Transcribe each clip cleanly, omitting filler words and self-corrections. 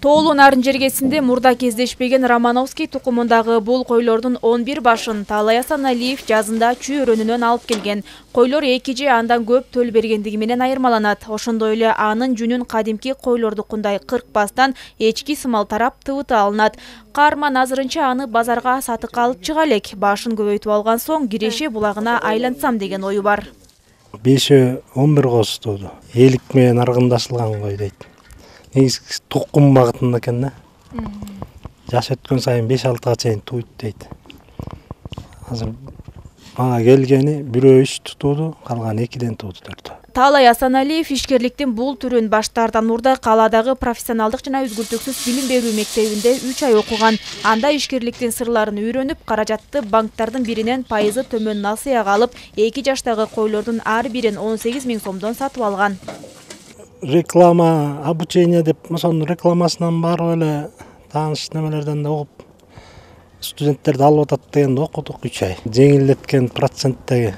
Тоолуу нарын жергесинде мурда кездешпеген Романовский тукумундагы бул койлордун 11 башын Таалай Асаналиев жазында чүйөрөнүнөн алып келген. Койлор 2 же андан көп төл бергендиги менен айырмаланат. Ошондой эле анын жүнүн кадимки койлордукундай кыркпастан эчки сымал тарап тыбыты алынат. Каарман азырынча аны базарга сатыкка алып чыга элек. Башын көбөйтүп алган соң Киреше булагына айлансам деген ою бар. 5-11 коз тууду. Элик менен аргындашылган кой дейт. Негизи тукум багытында экен да. Жаш өткөн сайын 5-6 чейин туйт дейт. Азыр мага келгени 1-3 тутууду, калган 2ден тууду 4. Таалай Асаналиев ишкерликтин бул түрүн баштаардан мурда кааладагы профессионалдык жана үзгүлтүксүз билим берүү мектебинде 3 ай окуган. Анда ишкерликтин сырларын үйрөнүп, каражатты банктардын биринен пайызы төмөн насыяга алып, 2 жаштагы койлордун ар бирин 18 000 сомдон сатып алган. Реклама, обучение деп, ошонун рекламасынан барып эле тааныш немелерден да угуп, студенттерди алып атат дегенди окудук 3 ай. Жеңилдеткен процентти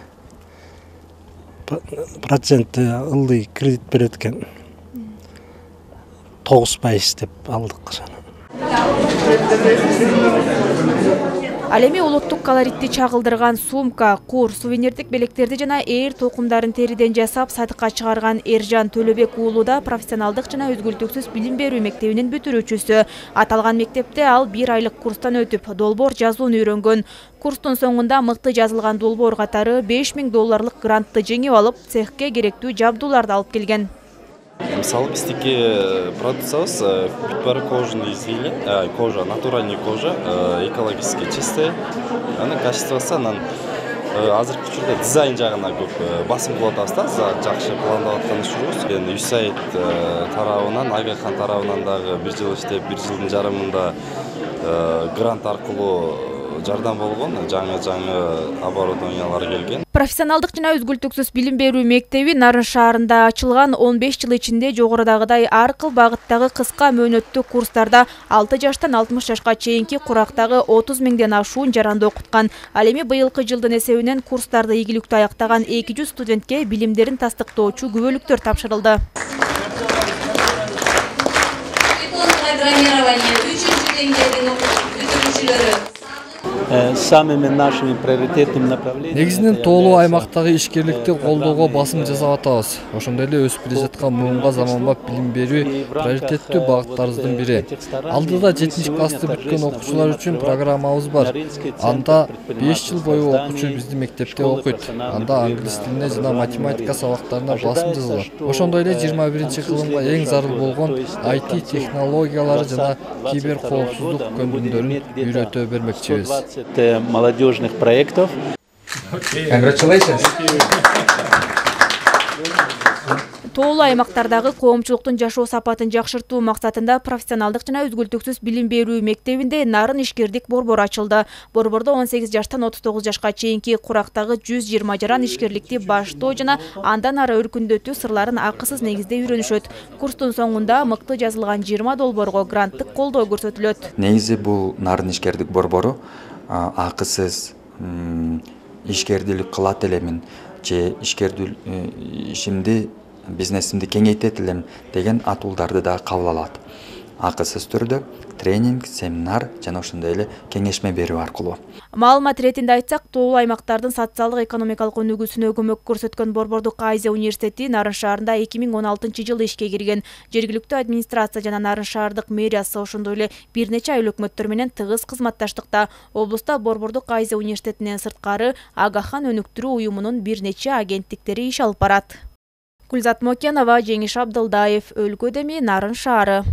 ылдый кредит берет экен. 9% деп алдык ошону. Ал эми улуттук колоритти чагылдырган сумка, кур, сувенирдик белектерди жана ээр токумдарын териден жасап сатыкка чыгарган Эржан Төлөбек уулу да профессионалдык жана үзгүлтүксүз билим берүү мектебинин бүтүрүүчүсү. Аталган мектепте ал 1 айлык курстан өтүп, долбоор жазууну үйрөнгөн. Курстун соңунда мыкты жазылган долбоор катары $5000 грантты жеңип алып, цехке керектүү жабдууларды алып келген. Мисалы биздики продукциябыз бүт-баары кожаный изделие, кожа, натуральный кожа, экологически чистая. Анын качествосы анан азыркы учурда дизайн жагына көп басым кылып атабыз да, жакшы пландап аткан учурубуз. USAID тарабынан, Агахан тарабынан дагы 1 жыл иштеп, 1 жылдын жарымында грант аркылуу жардам болгон, жаңы оборудованиялар келген. Профессионалдык жана үзгүлтүксүз билим берүү мектеби Нарын шаарында ачылган 15 жыл ичинде жогорудагыдай ар кыл багыттагы кыска мөөнөттүү курстарда 6 жаштан 60 жашка чейинки курактагы 30 000ден ашуун жаранды окуткан. Ал эми быйылкы жылдын эсебинен курстарды ийгиликтүү аяктаган 200 студентке билимдерин тастыктоочу күбөлүктөр тапшырылды. Программирование 3-чү деңгээлдин бүтүрүүчүлөрү самыми нашими приоритетными направлениями. Негизинен тоолуу аймактагы ишкерликти колдоого басым жасап атабыз. Ошондой эле өсүп келе жаткан муунга заманбап билим берүү приоритеттүү багыттарыбыздын бири. Алдыда 7 классты бүткөн окуучулар үчүн программабыз бар. Анда 5 жыл бою окуучу биздин мектепте окуйт. Анда англис тилине жана математика сабактарына басым жасалат. Ошондой эле 21-кылымга эң зарыл болгон IT технологиялары жана кибер коопсуздук көндүмдөрүн үйрөтө бермекчибиз. Молодежных проектов. Congratulations. Тоолуу аймактардагы коомчулуктун жашоо сапатын жакшыртуу максатында профессионалдык жана үзгүлтүксүз билим берүү мектебинде Нарын ишкердик борбору ачылды. Борбордо 18 жаштан 39 жашка чейинки курактагы 120 жаран ишкерликти баштоо жана андан ары өркүндөтүү сырларын акысыз негизде үйрөнүшөт. Курстун соңунда мыкты жазылган 20 долбоорго гранттык колдоо көрсөтүлөт. Негизи бул Нарын ишкердик борбору акысыз ишкердүүлүк кылат элемин же ишкердүү ишимди бизнесимди кеңейтет элем деген атуулдарды да кабыл алат. Акысыз түрдө тренинг, семинар жана ошондой эле кеңешме берүү аркылуу. Маалымат иретинде айтсак, тоолуу аймактардын социалдык экономикалык өнүгүүсүнө көмөк көрсөткөн Борбордук Азия университети Нарын шаарында 2016-жылы ишке кирген. Жергиликтүү администрация жана Нарын шаардык мэриясы ошондой эле бир нече айыл өкмөттөр менен тыгыз кызматташтыкта. Облуста Борбордук Азия университетинен сырткары Агахан өнүктүрүү уюмунун бир нече агенттиктери иш алып барат. Гүлзат Мокенова, Жеңиш Абдылдаев, Өлкө Деми, Нарын шаары.